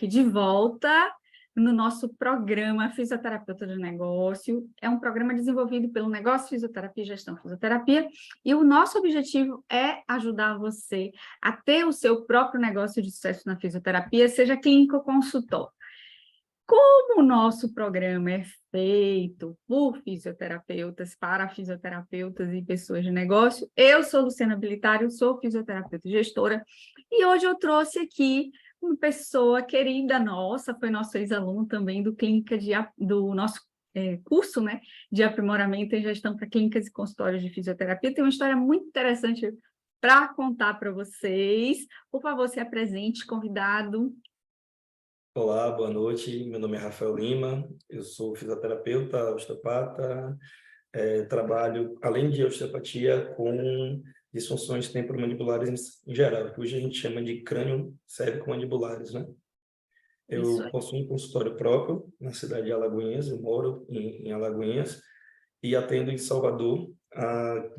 aqui de volta no nosso programa Fisioterapeuta de Negócio. É um programa desenvolvido pelo Negócio Fisioterapia e Gestão Fisioterapia, e o nosso objetivo é ajudar você a ter o seu próprio negócio de sucesso na fisioterapia, seja clínico ou consultor. Como o nosso programa é feito por fisioterapeutas, para fisioterapeutas e pessoas de negócio, eu sou Luciana Bilitário, sou fisioterapeuta e gestora, e hoje eu trouxe aqui uma pessoa querida nossa, foi nosso ex-aluno também do nosso curso, né, de aprimoramento em gestão para clínicas e consultórios de fisioterapia. Tem uma história muito interessante para contar para vocês. Por favor, se apresente, convidado. Olá, boa noite. Meu nome é Rafael Lima, eu sou fisioterapeuta, osteopata, trabalho, além de osteopatia, com disfunções temporomandibulares em geral, que hoje a gente chama de crânio-cérvico-mandibulares, né? Isso Eu possuo um consultório próprio na cidade de Alagoinhas, eu moro em Alagoinhas e atendo em Salvador a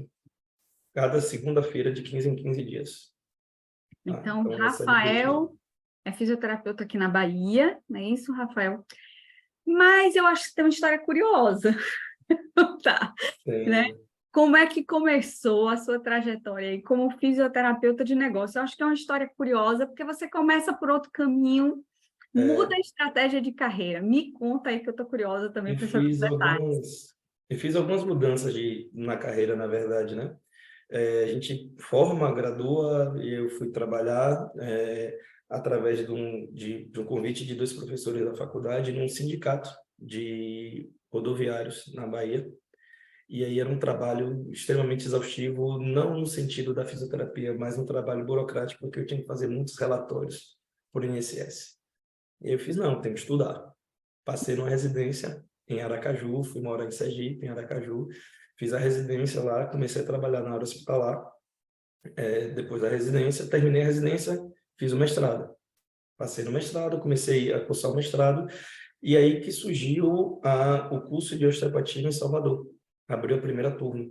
cada segunda-feira de 15 em 15 dias. Tá? Então, Então, esse é o objetivo. Rafael é fisioterapeuta aqui na Bahia, não é isso, Rafael? Mas eu acho que tem uma história curiosa, tá? Né? Tem, Como é que começou a sua trajetória aí como fisioterapeuta de negócio? Eu acho que é uma história curiosa, porque você começa por outro caminho, muda a estratégia de carreira. Me conta aí que eu estou curiosa também Eu para saber os fiz detalhes. algumas mudanças na carreira, na verdade, né? A gente forma, gradua, e eu fui trabalhar através de um convite de dois professores da faculdade num sindicato de rodoviários na Bahia. E aí era um trabalho extremamente exaustivo, não no sentido da fisioterapia, mas um trabalho burocrático, porque eu tinha que fazer muitos relatórios por INSS. E aí eu fiz, não, tenho que estudar. Passei numa residência em Aracaju, fui morar em Sergipe, em Aracaju, fiz a residência lá, comecei a trabalhar na área hospitalar. Depois da residência, terminei a residência, fiz o mestrado. Passei no mestrado, comecei a cursar o mestrado, e aí que surgiu o curso de osteopatia em Salvador. Abriu a primeira turma.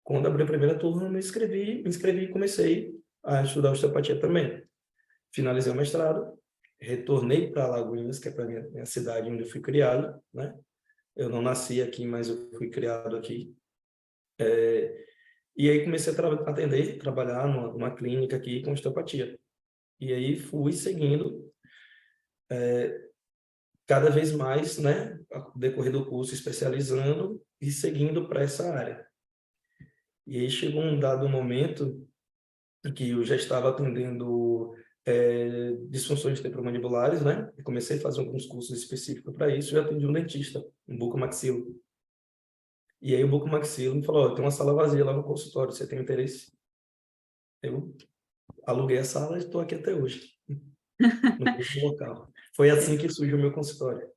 Quando abriu a primeira turma, me inscrevi e comecei a estudar osteopatia também. Finalizei o mestrado, retornei para Alagoinhas, que é para minha cidade onde eu fui criado, né? Eu não nasci aqui, mas eu fui criado aqui. E aí comecei a trabalhar numa clínica aqui com osteopatia. E aí fui seguindo cada vez mais, né, ao decorrer do curso, especializando e seguindo para essa área. E aí chegou um dado momento em que eu já estava atendendo disfunções temporomandibulares, né? E comecei a fazer alguns cursos específicos para isso e atendi um dentista, um bucomaxilo. E aí o bucomaxilo me falou, tem uma sala vazia lá no consultório, você tem interesse? Eu aluguei a sala e estou aqui até hoje, no mesmo local. Foi assim que surgiu o meu consultório.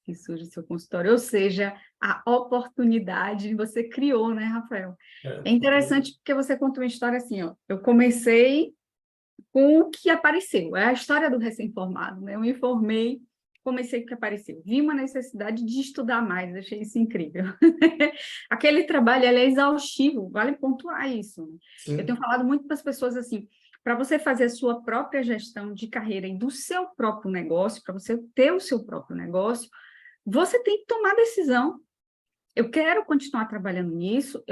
Que surge o seu consultório, ou seja, a oportunidade você criou, né, Rafael? É interessante porque você conta uma história assim, ó, eu comecei com o que apareceu, é a história do recém-formado, né? Eu me formei, comecei com o que apareceu, vi uma necessidade de estudar mais, achei isso incrível. Aquele trabalho, ele é exaustivo, vale pontuar isso, né? Eu tenho Sim. falado muito para as pessoas assim, para você fazer a sua própria gestão de carreira e do seu próprio negócio, para você ter o seu próprio negócio, você tem que tomar decisão. Eu quero continuar trabalhando nisso,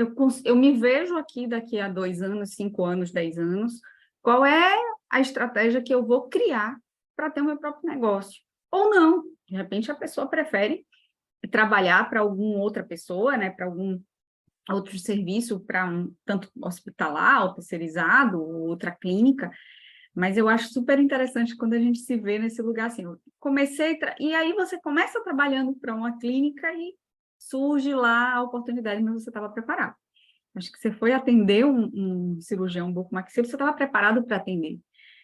eu me vejo aqui daqui a 2 anos, 5 anos, 10 anos, qual é a estratégia que eu vou criar para ter o meu próprio negócio? Ou não, de repente a pessoa prefere trabalhar para alguma outra pessoa, né, para algum outro serviço, para tanto hospitalar, ou terceirizado, ou outra clínica, mas eu acho super interessante quando a gente se vê nesse lugar assim, eu comecei, e aí você começa trabalhando para uma clínica e surge lá a oportunidade, mas você estava preparado. Acho que você foi atender um cirurgião bucomaxilo, você estava preparado para atender.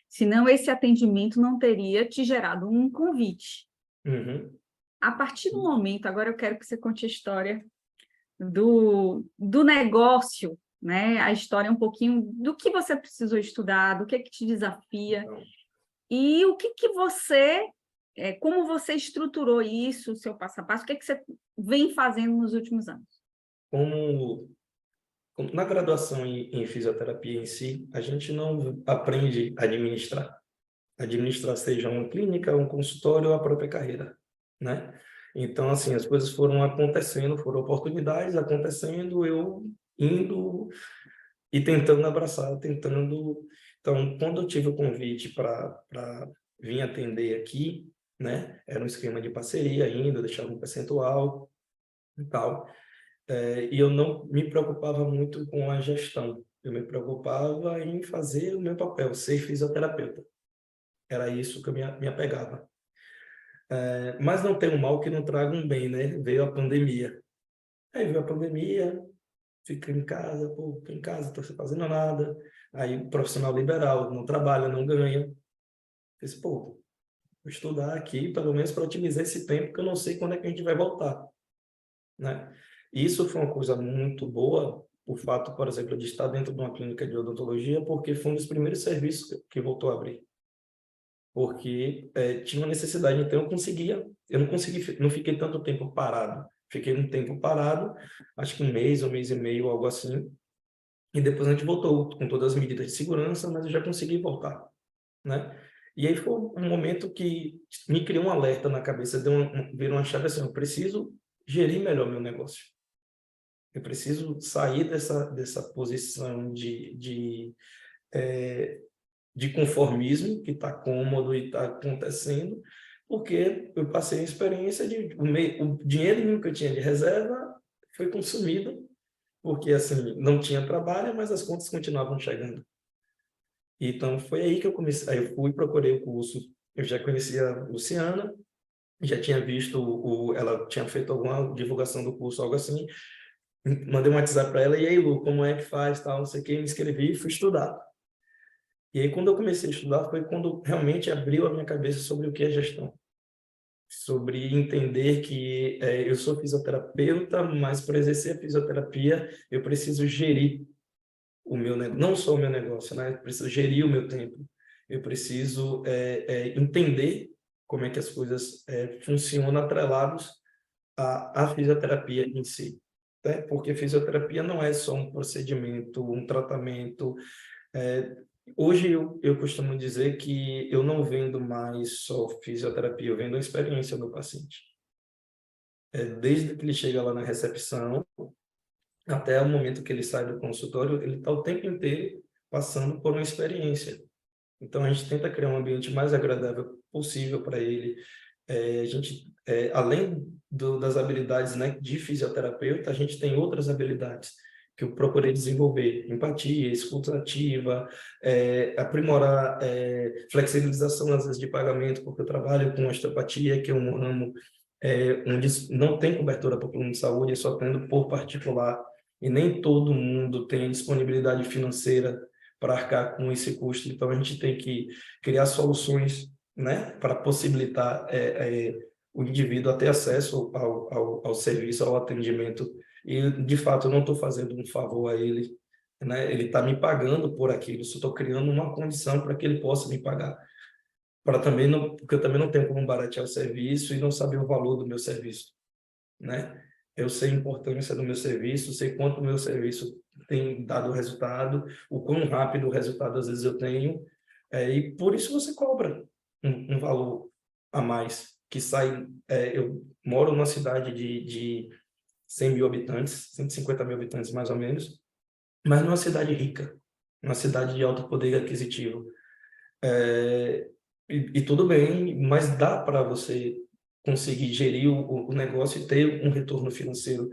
Senão, esse atendimento não teria te gerado um convite. Uhum. A partir do momento, agora eu quero que você conte a história do negócio, né? A história um pouquinho do que você precisou estudar, do que te desafia, Então, e o que você, como você estruturou isso, o seu passo a passo, o que você vem fazendo nos últimos anos? como na graduação em fisioterapia em si, a gente não aprende a administrar. administrar seja uma clínica, um consultório ou a própria carreira, né? Então, assim, as coisas foram acontecendo, foram oportunidades acontecendo, eu indo e tentando abraçar, tentando... Então, quando eu tive o convite para vir atender aqui, né? Era um esquema de parceria ainda, eu deixava um percentual e tal. E eu não me preocupava muito com a gestão. Eu me preocupava em fazer o meu papel, ser fisioterapeuta. Era isso que eu me apegava. Mas não tem um mal que não traga um bem, né? Veio a pandemia. Aí veio a pandemia, fica em casa, pô, tô em casa, tô sem fazendo nada. Aí profissional liberal, não trabalha, não ganha. Disse, pô, vou estudar aqui, pelo menos para otimizar esse tempo, que eu não sei quando é que a gente vai voltar, né? E isso foi uma coisa muito boa, o fato, por exemplo, de estar dentro de uma clínica de odontologia, porque foi um dos primeiros serviços que voltou a abrir. Porque tinha uma necessidade, então eu não consegui, não fiquei tanto tempo parado. Fiquei um tempo parado, acho que um mês e meio, algo assim, e depois a gente voltou com todas as medidas de segurança, mas eu já consegui voltar, né? E aí foi um momento que me criou um alerta na cabeça, virou uma chave assim, eu preciso gerir melhor meu negócio. Eu preciso sair dessa posição de conformismo, que está cômodo e está acontecendo, porque eu passei a experiência de o dinheiro que eu tinha de reserva foi consumido, porque assim não tinha trabalho, mas as contas continuavam chegando. Então foi aí que eu comecei, aí eu fui procurei o curso, eu já conhecia a Luciana, já tinha visto ela tinha feito alguma divulgação do curso, algo assim, mandei um WhatsApp para ela, e aí, Lu, como é que faz, tal, não sei o que, me inscrevi e fui estudar. E aí, quando eu comecei a estudar, foi quando realmente abriu a minha cabeça sobre o que é gestão. Sobre entender que eu sou fisioterapeuta, mas para exercer a fisioterapia, eu preciso gerir o meu negócio, não só o meu negócio, né? Eu preciso gerir o meu tempo. Eu preciso entender como é que as coisas funcionam atrelados à fisioterapia em si. Né? Porque fisioterapia não é só um procedimento, um tratamento. É, hoje eu costumo dizer que eu não vendo mais só fisioterapia, eu vendo a experiência do paciente. Desde que ele chega lá na recepção até o momento que ele sai do consultório, ele está o tempo inteiro passando por uma experiência. Então, a gente tenta criar um ambiente mais agradável possível para ele. A gente, além das habilidades, né, de fisioterapeuta, a gente tem outras habilidades que eu procurei desenvolver: empatia, escuta ativa, aprimorar flexibilização às vezes de pagamento, porque eu trabalho com osteopatia, que é um ramo onde não tem cobertura para plano de saúde, é só tendo por particular, e nem todo mundo tem disponibilidade financeira para arcar com esse custo. Então, a gente tem que criar soluções, né, para possibilitar o indivíduo a ter acesso ao serviço, ao atendimento. E, de fato, eu não estou fazendo um favor a ele, né? Ele está me pagando por aquilo, só estou criando uma condição para que ele possa me pagar. Para também não, porque eu também não tenho como baratear o serviço e não saber o valor do meu serviço, né? Eu sei a importância do meu serviço, sei quanto o meu serviço tem dado resultado, o quão rápido o resultado às vezes eu tenho, e por isso você cobra um valor a mais, que sai... eu moro numa cidade de 100 mil habitantes, 150 mil habitantes mais ou menos, mas numa cidade rica, uma cidade de alto poder aquisitivo. E tudo bem, mas dá para você conseguir gerir o negócio e ter um retorno financeiro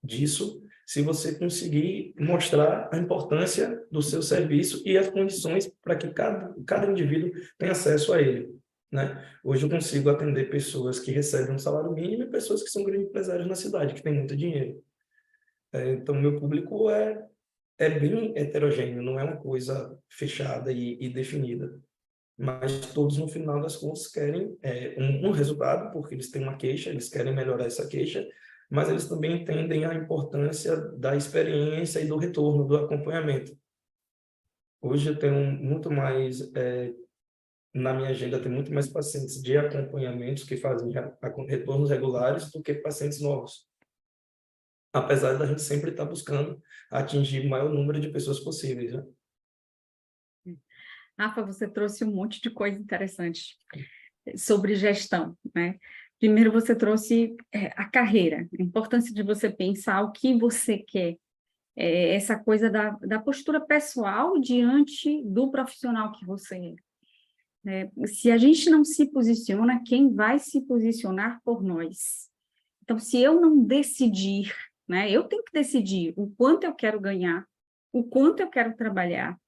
disso, se você conseguir mostrar a importância do seu serviço e as condições para que cada indivíduo tenha acesso a ele, né? Hoje eu consigo atender pessoas que recebem um salário mínimo e pessoas que são grandes empresários na cidade, que têm muito dinheiro. Então, meu público é bem heterogêneo, não é uma coisa fechada e definida. Mas todos, no final das contas, querem um resultado, porque eles têm uma queixa, eles querem melhorar essa queixa, mas eles também entendem a importância da experiência e do retorno, do acompanhamento. Hoje eu tenho muito mais, na minha agenda, tem muito mais pacientes de acompanhamentos que fazem retornos regulares do que pacientes novos. Apesar da gente sempre estar buscando atingir o maior número de pessoas possíveis, né? Rafa, você trouxe um monte de coisa interessante sobre gestão, né? Primeiro, você trouxe a carreira, a importância de você pensar o que você quer, essa coisa da postura pessoal diante do profissional que você é. Se a gente não se posiciona, quem vai se posicionar por nós? Então, se eu não decidir, né, eu tenho que decidir o quanto eu quero ganhar, o quanto eu quero trabalhar,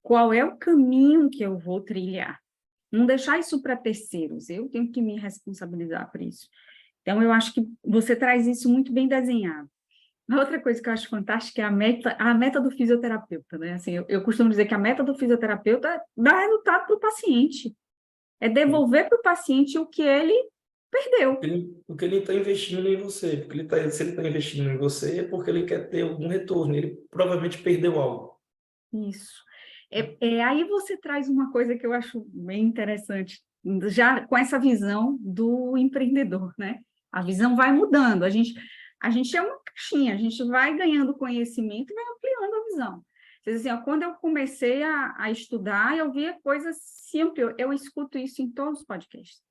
qual é o caminho que eu vou trilhar. Não deixar isso para terceiros, eu tenho que me responsabilizar por isso. Então, eu acho que você traz isso muito bem desenhado. A outra coisa que eu acho fantástica é a meta do fisioterapeuta, né? Assim, eu costumo dizer que a meta do fisioterapeuta é dar resultado para o paciente, é devolver para o paciente o que ele perdeu. Porque ele está investindo em você, se ele está investindo em você é porque ele quer ter algum retorno, ele provavelmente perdeu algo. Isso. Aí você traz uma coisa que eu acho bem interessante, já com essa visão do empreendedor, né? A visão vai mudando, a gente é uma caixinha, a gente vai ganhando conhecimento e vai ampliando a visão. Quer dizer, assim, ó, quando eu comecei a estudar, eu via coisas sempre, eu escuto isso em todos os podcasts.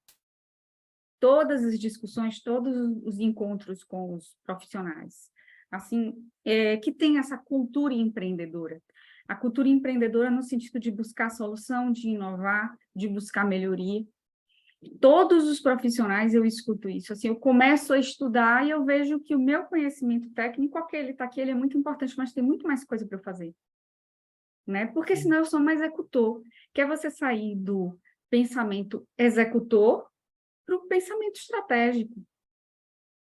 Todas as discussões, todos os encontros com os profissionais, assim, que tem essa cultura empreendedora. A cultura empreendedora no sentido de buscar solução, de inovar, de buscar melhoria. Todos os profissionais eu escuto isso. Assim, eu começo a estudar e eu vejo que o meu conhecimento técnico, aquele está aqui, ele é muito importante, mas tem muito mais coisa para eu fazer, né? Porque senão eu sou um executor. Que é você sair do pensamento executor para o pensamento estratégico.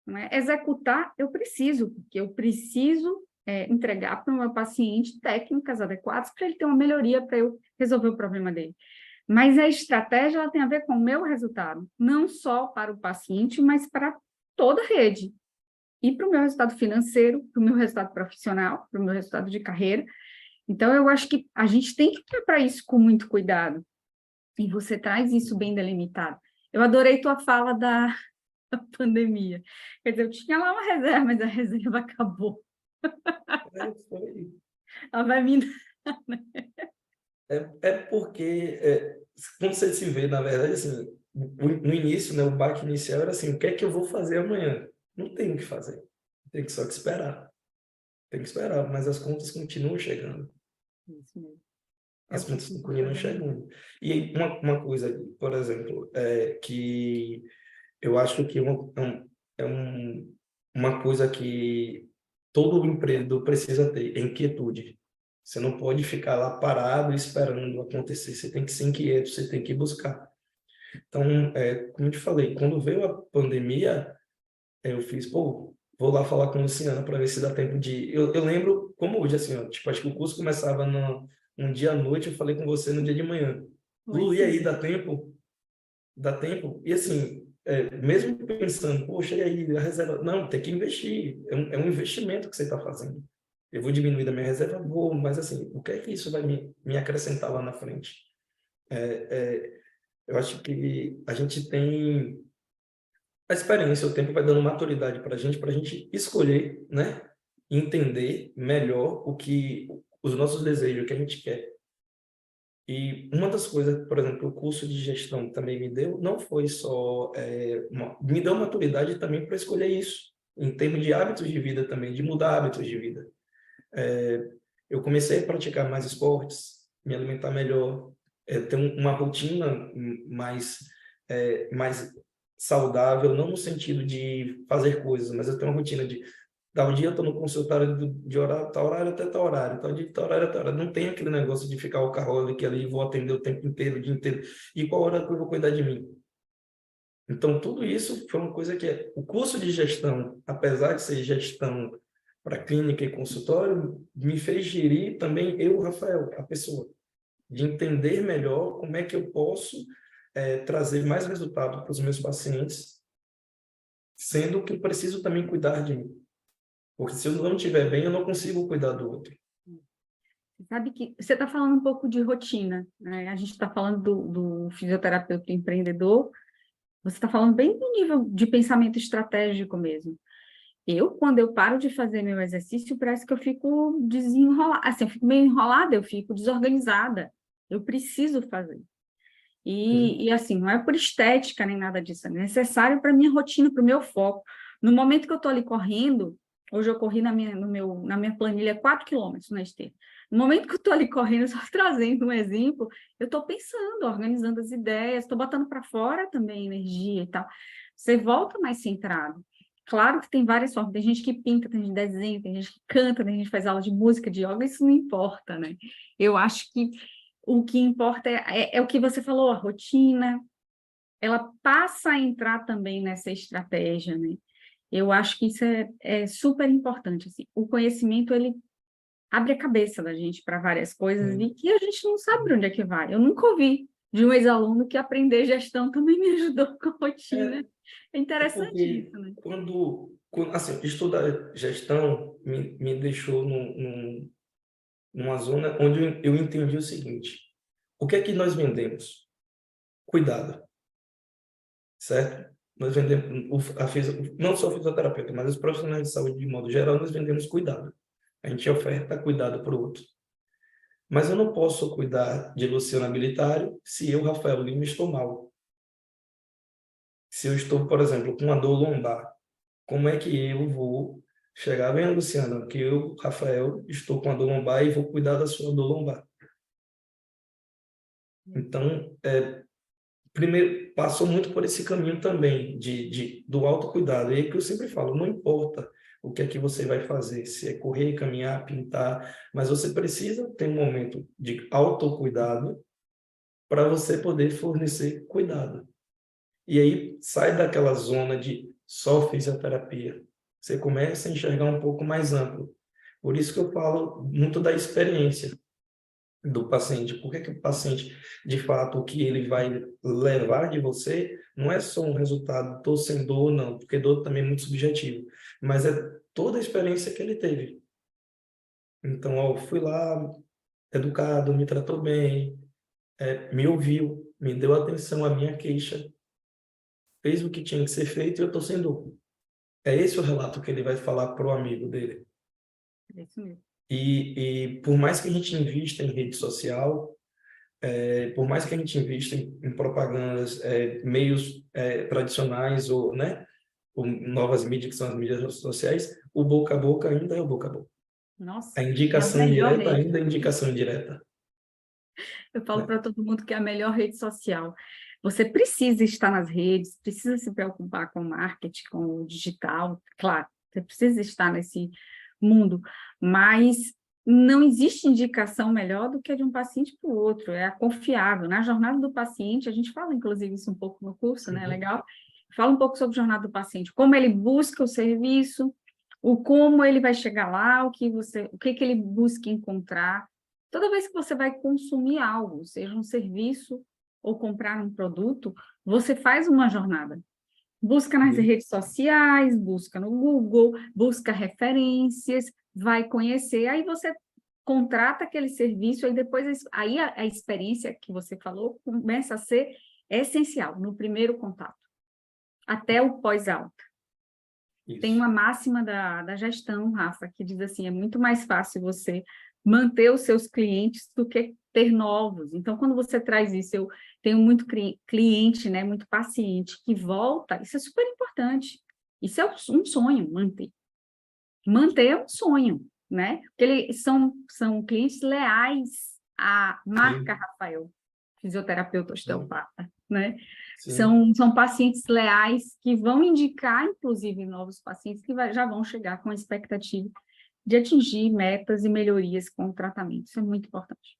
Não é? Executar, porque eu preciso entregar para o meu paciente técnicas adequadas para ele ter uma melhoria, para eu resolver o problema dele. Mas a estratégia ela tem a ver com o meu resultado, não só para o paciente, mas para toda a rede. E para o meu resultado financeiro, para o meu resultado profissional, para o meu resultado de carreira. Então, eu acho que a gente tem que olhar para isso com muito cuidado. E você traz isso bem delimitado. Eu adorei tua fala da pandemia. Quer dizer, eu tinha lá uma reserva, mas a reserva acabou. Foi. Ela vai me... É porque, quando você se vê, na verdade, assim, no início, né, o baque inicial era assim, o que é que eu vou fazer amanhã? Não tem o que fazer, tem que só que esperar. Tem que esperar, mas as contas continuam chegando. Isso mesmo. As contas continuam chegando. E aí, uma coisa, por exemplo, que eu acho que é uma coisa que todo empreendedor precisa ter, é inquietude. Você não pode ficar lá parado esperando acontecer, você tem que ser inquieto, você tem que buscar. Então, como eu te falei, quando veio a pandemia, eu fiz, pô, vou lá falar com a Luciana para ver se dá tempo de... Eu lembro como hoje, assim, ó, tipo, acho que o curso começava um dia à noite, eu falei com você no dia de manhã. Lu, e aí, dá tempo? Dá tempo? E assim, mesmo pensando, poxa, e aí, a reserva... Não, tem que investir, é um investimento que você está fazendo. Eu vou diminuir da minha reserva, vou, mas assim, o que é que isso vai me acrescentar lá na frente? Eu acho que a gente tem a experiência, o tempo vai dando maturidade para a gente escolher, né? Entender melhor os nossos desejos, o que a gente quer. E uma das coisas, por exemplo, o curso de gestão também me deu, não foi só, me deu maturidade também para escolher isso, em termos de hábitos de vida também, de mudar hábitos de vida. Eu comecei a praticar mais esportes, me alimentar melhor, ter uma rotina mais saudável, não no sentido de fazer coisas, mas eu tenho uma rotina de tal dia eu estou no consultório de tal horário até tal horário, tal dia tal horário até tal horário. Não tem aquele negócio de ficar o carro ali e vou atender o tempo inteiro, o dia inteiro, e qual hora que eu vou cuidar de mim. Então, tudo isso foi uma coisa que o curso de gestão, apesar de ser gestão para clínica e consultório, me fez gerir também eu, Rafael, a pessoa, de entender melhor como é que eu posso trazer mais resultado para os meus pacientes, sendo que eu preciso também cuidar de mim. Porque se eu não estiver bem, eu não consigo cuidar do outro. Sabe que você está falando um pouco de rotina, né? A gente está falando do fisioterapeuta empreendedor, você está falando bem do nível de pensamento estratégico mesmo. Quando eu paro de fazer meu exercício, parece que eu fico desenrolada, assim, eu fico meio enrolada, eu fico desorganizada. Eu preciso fazer. E assim, não é por estética nem nada disso, é necessário para a minha rotina, para o meu foco. No momento que eu estou ali correndo, hoje eu corri na minha planilha 4 quilômetros na esteira. No momento que eu estou ali correndo, só trazendo um exemplo, eu estou pensando, organizando as ideias, estou botando para fora também energia e tal. Você volta mais centrado. Claro que tem várias formas, tem gente que pinta, tem gente que desenha, tem gente que canta, tem gente que faz aula de música, de yoga, isso não importa, né? Eu acho que o que importa é o que você falou, a rotina, ela passa a entrar também nessa estratégia, né? Eu acho que isso é super importante, assim. O conhecimento, ele abre a cabeça da gente para várias coisas e que a gente não sabe para onde é que vai. Eu nunca ouvi de um ex-aluno que aprender gestão também me ajudou com a rotina. É É interessante porque isso, né? assim, estudar gestão me deixou numa zona onde eu entendi o seguinte: o que é que nós vendemos? Cuidado, certo? Nós vendemos, não só o fisioterapeuta, mas os profissionais de saúde de modo geral, nós vendemos cuidado. A gente oferta cuidado para o outro. Mas eu não posso cuidar de Luciano Habilitário se eu, Rafael Lima, estou mal. Se eu estou, por exemplo, com uma dor lombar, como é que eu vou chegar bem, Luciano, que eu, Rafael, estou com a dor lombar e vou cuidar da sua dor lombar? Então, primeiro, passou muito por esse caminho também do autocuidado. E é que eu sempre falo, não importa o que é que você vai fazer, se é correr, caminhar, pintar, mas você precisa ter um momento de autocuidado para você poder fornecer cuidado. E aí sai daquela zona de só fisioterapia. Você começa a enxergar um pouco mais amplo. Por isso que eu falo muito da experiência do paciente. Por que que o paciente, de fato, o que ele vai levar de você não é só um resultado, estou sem dor, não, porque dor também é muito subjetivo, mas é toda a experiência que ele teve. Então, ó, fui lá, educado, me tratou bem, me ouviu, me deu atenção à minha queixa, fez o que tinha que ser feito e eu estou sem dor. É esse o relato que ele vai falar para o amigo dele. É isso mesmo. E por mais que a gente invista em rede social, por mais que a gente invista em propagandas, meios tradicionais ou, né, ou novas mídias que são as mídias sociais, o boca a boca ainda é o boca a boca. Nossa, A é a indicação melhor direta rede. ainda é indicação indireta, Eu falo né? para todo mundo que é a melhor rede social. Você precisa estar nas redes, precisa se preocupar com o marketing, com o digital, claro, você precisa estar nesse mundo, mas não existe indicação melhor do que a de um paciente para o outro, é a confiável. Na jornada do paciente, a gente fala, inclusive, isso um pouco no curso, né? Uhum. Legal? Fala um pouco sobre a jornada do paciente, como ele busca o serviço, o como ele vai chegar lá, o que que ele busca encontrar. Toda vez que você vai consumir algo, seja um serviço ou comprar um produto, você faz uma jornada. Busca nas Sim. redes sociais, busca no Google, busca referências, vai conhecer, aí você contrata aquele serviço, aí depois aí a experiência que você falou começa a ser essencial no primeiro contato, até o pós-alta. Tem Isso. uma máxima da gestão, Rafa, que diz assim, é muito mais fácil você manter os seus clientes do que ter novos. Então, quando você traz isso, eu tenho muito cliente, né, muito paciente que volta, isso é super importante. Isso é um sonho, manter. Manter é um sonho, né? Porque eles são clientes leais à marca Sim, Rafael, fisioterapeuta sim, osteopata, né? sim. São pacientes leais que vão indicar, inclusive, novos pacientes que já vão chegar com a expectativa de atingir metas e melhorias com o tratamento. Isso é muito importante.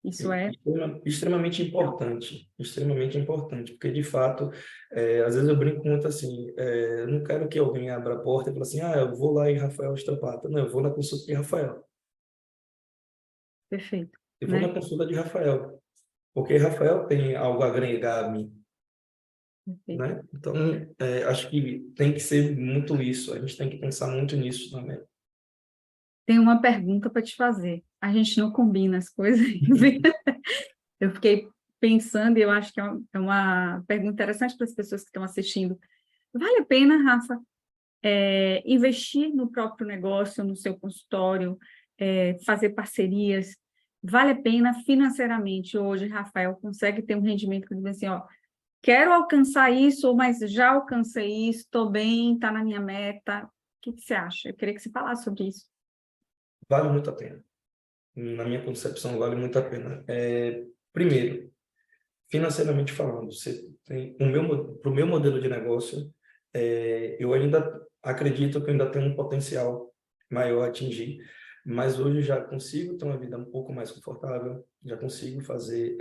Isso Sim, é essencial. extremamente importante, porque de fato, às vezes eu brinco muito assim, eu não quero que alguém abra a porta e fale assim, eu vou lá em Rafael Osteopata. Não, eu vou na consulta de Rafael, Perfeito, eu vou na né? consulta de Rafael, porque Rafael tem algo a agregar a mim, Perfeito. né? Então, acho que tem que ser muito isso, a gente tem que pensar muito nisso também. Tem uma pergunta para te fazer. A gente não combina as coisas. Eu fiquei pensando e eu acho que é uma pergunta interessante para as pessoas que estão assistindo. Vale a pena, Rafa, investir no próprio negócio, no seu consultório, fazer parcerias, vale a pena financeiramente. Hoje, Rafael consegue ter um rendimento que diz assim, ó, quero alcançar isso, mas já alcancei isso, estou bem, está na minha meta. O que você acha? Eu queria que você falasse sobre isso. Vale muito a pena. Na minha concepção, vale muito a pena. Primeiro, financeiramente falando, você tem para o meu modelo de negócio, eu ainda acredito que eu ainda tenho um potencial maior a atingir, mas hoje eu já consigo ter uma vida um pouco mais confortável, já consigo fazer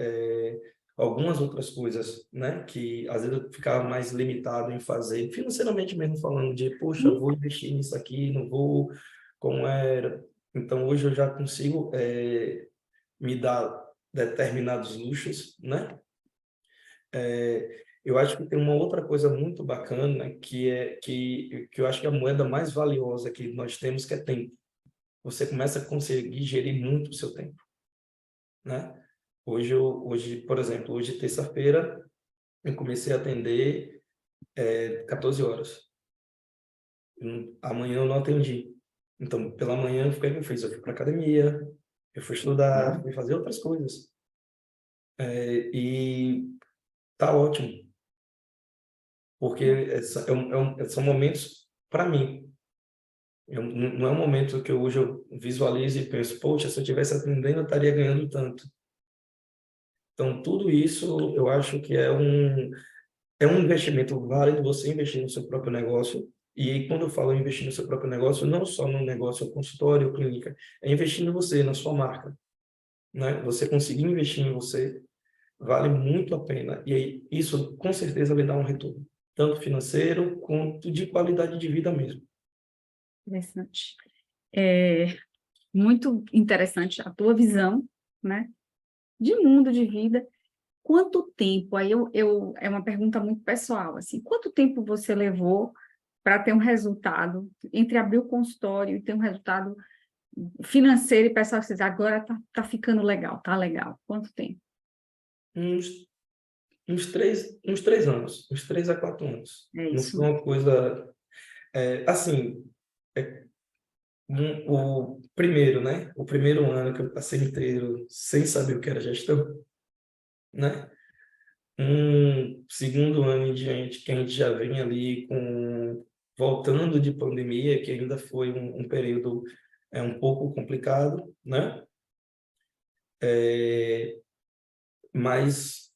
algumas outras coisas, né, que às vezes eu ficava mais limitado em fazer, financeiramente mesmo falando de, poxa, Hum? vou investir nisso aqui, não vou, como era. Então hoje eu já consigo me dar determinados luxos, né? Eu acho que tem uma outra coisa muito bacana que eu acho que é a moeda mais valiosa que nós temos, que é tempo. Você começa a conseguir gerir muito o seu tempo, né? Hoje, por exemplo, hoje terça-feira, eu comecei a atender 14 horas. Amanhã eu não atendi. Então, pela manhã, o que eu fiz? Eu fui para academia, eu fui estudar, fui fazer outras coisas. E tá ótimo, porque são momentos para mim. Não é um momento que hoje eu visualizo e penso, poxa, se eu estivesse atendendo, eu estaria ganhando tanto. Então, tudo isso eu acho que é um investimento válido, você investir no seu próprio negócio. E aí, quando eu falo investir no seu próprio negócio, não só no negócio consultório ou clínica, é investir em você, na sua marca, né? Você conseguir investir em você vale muito a pena. E aí, isso com certeza vai dar um retorno, tanto financeiro quanto de qualidade de vida mesmo. Interessante. É muito interessante a tua visão, né, de mundo, de vida. Quanto tempo, é uma pergunta muito pessoal, assim, quanto tempo você levou para ter um resultado, entre abrir o consultório e ter um resultado financeiro e pensar que agora tá ficando legal, tá legal. Quanto tempo? Uns, uns 3 anos, uns 3 a 4 anos. É Não isso. foi uma coisa, assim, o primeiro, né? O primeiro ano que eu passei inteiro sem saber o que era gestão, né? Um segundo ano em diante, que a gente já vem ali voltando de pandemia, que ainda foi um período um pouco complicado, né? Mas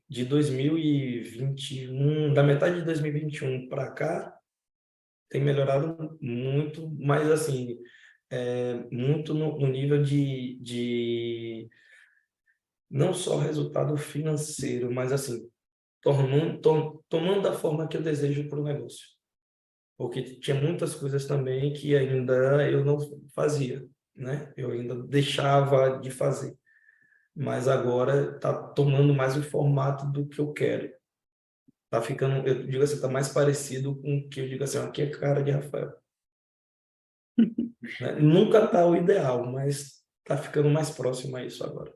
de 2021, da metade de 2021 para cá, tem melhorado muito, mas assim, muito no nível de não só resultado financeiro, mas assim, tomando da forma que eu desejo para o negócio. Porque tinha muitas coisas também que ainda eu não fazia, né? Eu ainda deixava de fazer. Mas agora está tomando mais o formato do que eu quero. Tá ficando, eu digo assim, tá mais parecido com o que eu digo assim, ó, aqui é cara de Rafael, né? Nunca tá o ideal, mas tá ficando mais próximo a isso agora.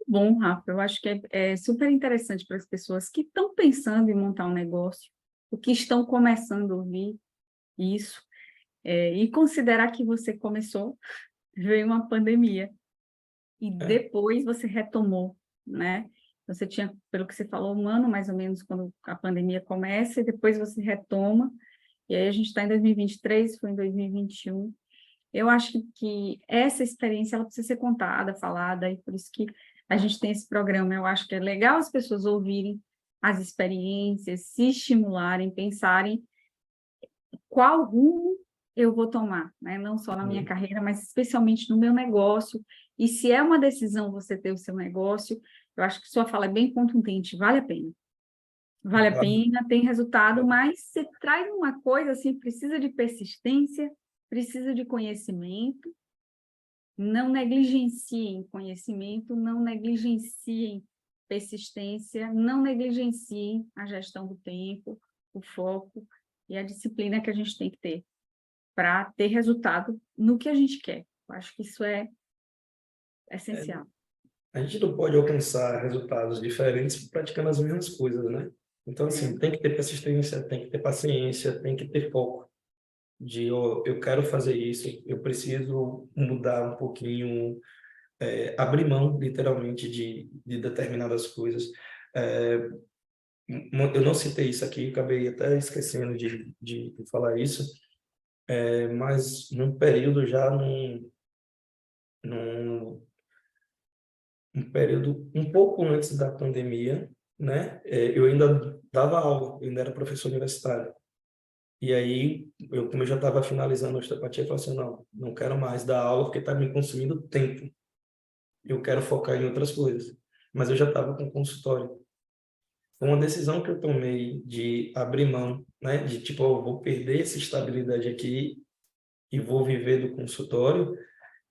Bom, Rafa, eu acho que é super interessante para as pessoas que estão pensando em montar um negócio, ou que estão começando a ouvir isso, e considerar que você começou, veio uma pandemia, e É, depois você retomou, né? Você tinha, pelo que você falou, um ano mais ou menos quando a pandemia começa, e depois você retoma, e aí a gente está em 2023, foi em 2021. Eu acho que essa experiência ela precisa ser contada, falada, e por isso que a gente tem esse programa. Eu acho que é legal as pessoas ouvirem as experiências, se estimularem, pensarem qual rumo eu vou tomar, né? Não só na minha uhum. carreira, mas especialmente no meu negócio. E se é uma decisão você ter o seu negócio, eu acho que sua fala é bem contundente, vale a pena. Vale a Vale. pena, tem resultado, mas você traz uma coisa assim, precisa de persistência, precisa de conhecimento. Não negligenciem conhecimento, não negligenciem persistência, não negligenciem a gestão do tempo, o foco e a disciplina que a gente tem que ter para ter resultado no que a gente quer. Eu acho que isso é É, essencial. a gente não pode alcançar resultados diferentes praticando as mesmas coisas, né? Então, assim, É, tem que ter persistência, tem que ter paciência, tem que ter foco de, ó, eu quero fazer isso, eu preciso mudar um pouquinho, abrir mão, literalmente, de determinadas coisas. É, eu não citei isso aqui, acabei até esquecendo de falar isso, mas num período já, num, um período um pouco antes da pandemia, né? Eu ainda dava aula, eu ainda era professor universitário. E aí, como eu já estava finalizando a osteopatia, eu falei assim, não quero mais dar aula porque está me consumindo tempo. Eu quero focar em outras coisas. Mas eu já estava com consultório. Foi uma decisão que eu tomei de abrir mão, né? De tipo, eu vou perder essa estabilidade aqui e vou viver do consultório.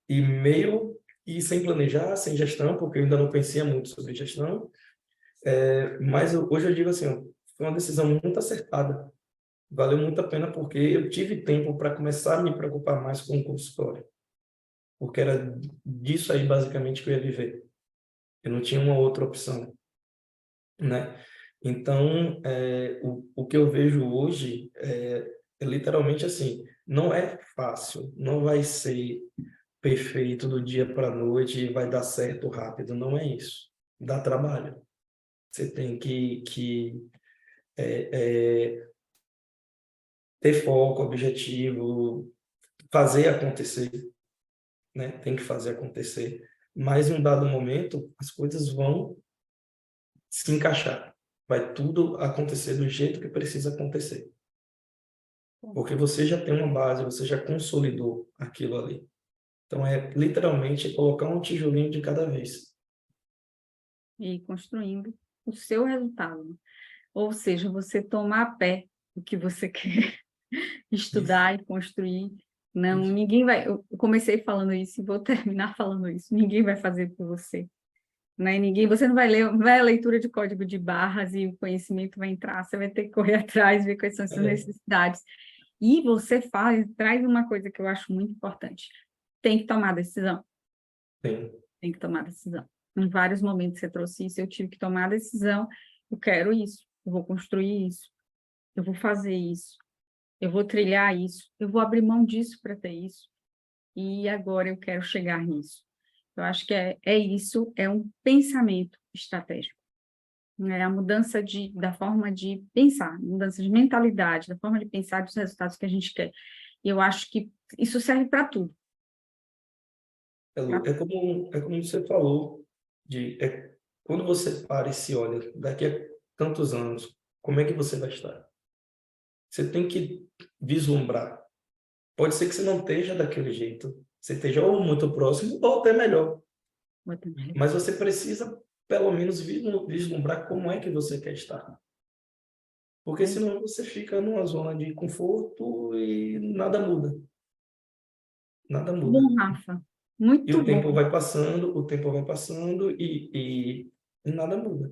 E meio e sem planejar, sem gestão, porque eu ainda não conhecia muito sobre gestão. Mas hoje eu digo assim, ó, foi uma decisão muito acertada. Valeu muito a pena porque eu tive tempo para começar a me preocupar mais com o consultório. Porque era disso aí basicamente que eu ia viver. Eu não tinha uma outra opção, né? Então, o que eu vejo hoje é literalmente assim, não é fácil, não vai ser perfeito do dia para a noite e vai dar certo rápido, não é isso. Dá trabalho. Você tem que ter foco, objetivo, fazer acontecer, né? Tem que fazer acontecer. Mas em um dado momento, as coisas vão se encaixar. Vai tudo acontecer do jeito que precisa acontecer. Porque você já tem uma base, você já consolidou aquilo ali. Então, é literalmente colocar um tijolinho de cada vez. E construindo o seu resultado. Ou seja, você tomar a pé o que você quer Isso, estudar e construir. Não, isso. ninguém vai. Eu comecei falando isso e vou terminar falando isso. Ninguém vai fazer por você. Né? Ninguém, você não vai ler, vai a leitura de código de barras e o conhecimento vai entrar. Você vai ter que correr atrás, ver quais são as suas É, necessidades. E você traz uma coisa que eu acho muito importante. Tem que tomar decisão. tem. Tem que tomar decisão. Em vários momentos você trouxe isso, eu tive que tomar a decisão. Eu quero isso, eu vou construir isso, eu vou fazer isso, eu vou trilhar isso, eu vou abrir mão disso para ter isso. E agora eu quero chegar nisso. Eu acho que é isso, é um pensamento estratégico. É a mudança da forma de pensar, mudança de mentalidade, da forma de pensar dos resultados que a gente quer. E eu acho que isso serve para tudo. Lu, Pra... é como você falou, quando você para e se olha, daqui a tantos anos, como é que você vai estar? Você tem que vislumbrar. Pode ser que você não esteja daquele jeito. Você esteja ou muito próximo ou até melhor. Mas você precisa, pelo menos, vislumbrar como é que você quer estar. Porque É isso. senão você fica numa zona de conforto e nada muda. Nada muda. Bom, Rafa, E muito bom. o tempo vai passando e nada muda.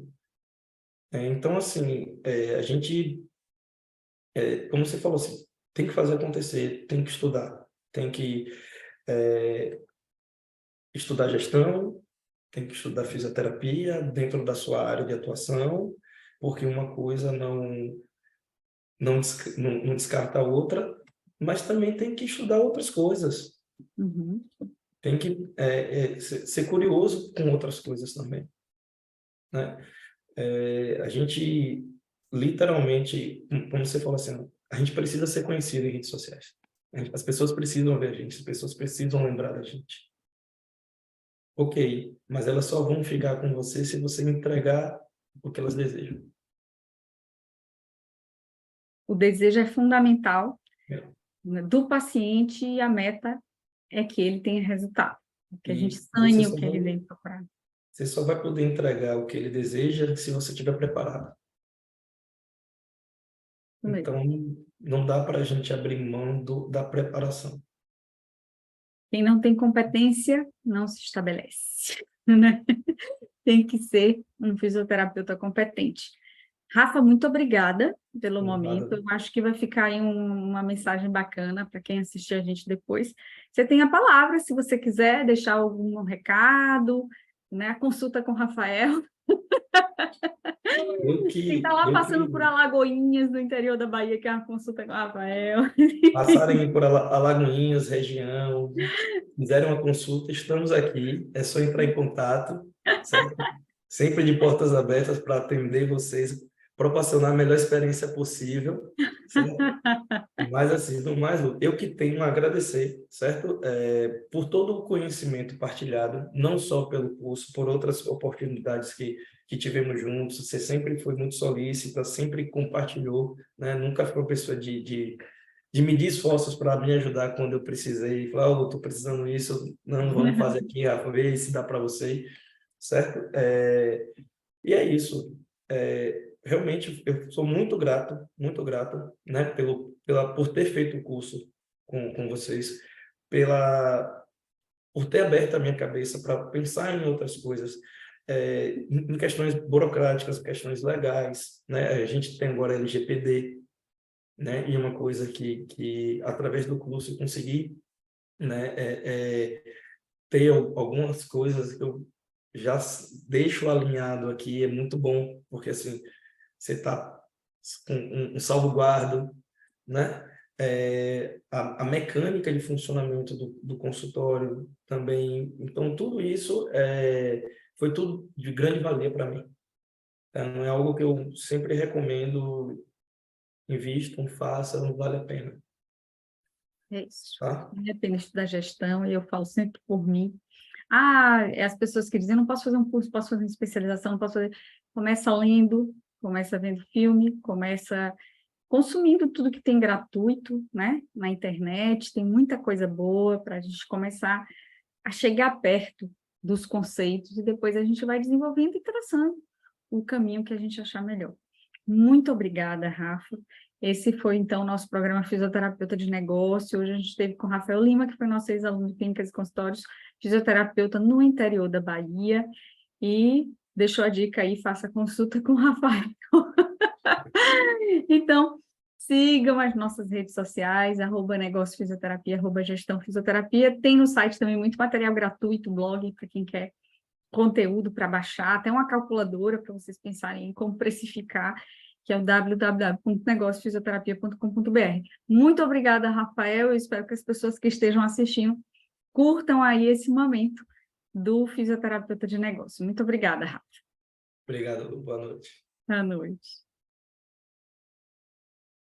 Então, assim, a gente, como você falou assim, tem que fazer acontecer, tem que estudar, tem que é, estudar gestão, tem que estudar fisioterapia dentro da sua área de atuação, porque uma coisa não descarta a outra, mas também tem que estudar outras coisas, Uhum. tem que ser curioso com outras coisas também, né? A gente, literalmente, como você falou assim, a gente precisa ser conhecido em redes sociais. As pessoas precisam ver a gente, as pessoas precisam lembrar da gente. Ok, mas elas só vão ficar com você se você entregar o que elas desejam. O desejo é fundamental, É. né, do paciente e a meta é que ele tenha resultado, que a gente E você sane o só que vai, ele vem procurar. você só vai poder entregar o que ele deseja se você estiver preparado. Isso mesmo. Então, não dá para a gente abrir mão da preparação. Quem não tem competência não se estabelece, né? Tem que ser um fisioterapeuta competente. Rafa, muito obrigada pelo Nada. momento. Eu acho que vai ficar aí uma mensagem bacana para quem assistir a gente depois. Você tem a palavra, se você quiser deixar algum recado, né? A consulta com o Rafael. Quem está lá Eu passando por que Alagoinhas, no interior da Bahia, que é uma consulta com o Rafael. passarem por Alagoinhas, região, fizerem uma consulta, estamos aqui. É só entrar em contato, certo? Sempre de portas abertas para atender vocês, proporcionar a melhor experiência possível, certo? Mas assim, no mais, Lu, eu que tenho a agradecer, certo? Por todo o conhecimento partilhado, não só pelo curso, por outras oportunidades que tivemos juntos. Você sempre foi muito solícita, sempre compartilhou, né? Nunca foi uma pessoa de medir esforços para me ajudar quando eu precisei. Falar, oh, estou precisando disso, não, vamos fazer aqui, Rafa, vê se dá para você, certo? E é isso. Realmente, eu sou muito grato, né, por ter feito o curso com vocês, por ter aberto a minha cabeça para pensar em outras coisas, em questões burocráticas, questões legais, né? A gente tem agora LGPD, né? E uma coisa que através do curso eu consegui, né, ter algumas coisas que eu já deixo alinhado aqui, é muito bom, porque assim, você está com um salvaguardo, né? A mecânica de funcionamento do consultório também. Então, tudo isso foi tudo de grande valia para mim. Então, é algo que eu sempre recomendo, invistam, façam, vale a pena, É isso. tá? Independente da gestão, e eu falo sempre por mim. As pessoas que dizem, não posso fazer um curso, posso fazer uma especialização, não posso fazer... Começa lendo, começa vendo filme, começa consumindo tudo que tem gratuito, né? Na internet, tem muita coisa boa para a gente começar a chegar perto dos conceitos e depois a gente vai desenvolvendo e traçando o caminho que a gente achar melhor. Muito obrigada, Rafa. Esse foi, então, o nosso programa Fisioterapeuta de Negócio. Hoje a gente esteve com o Rafael Lima, que foi nosso ex-aluno de Clínicas e Consultórios, fisioterapeuta no interior da Bahia, e deixou a dica aí, faça consulta com o Rafael. Então, sigam as nossas redes sociais, @negócio fisioterapia, @gestão fisioterapia. Tem no site também muito material gratuito, blog, para quem quer conteúdo para baixar, até uma calculadora para vocês pensarem em como precificar, que é o www.negociofisioterapia.com.br. Muito obrigada, Rafael. Eu espero que as pessoas que estejam assistindo curtam aí esse momento do fisioterapeuta de negócio. Muito obrigada, Rafa. Obrigado, Lu. Boa noite. Boa noite.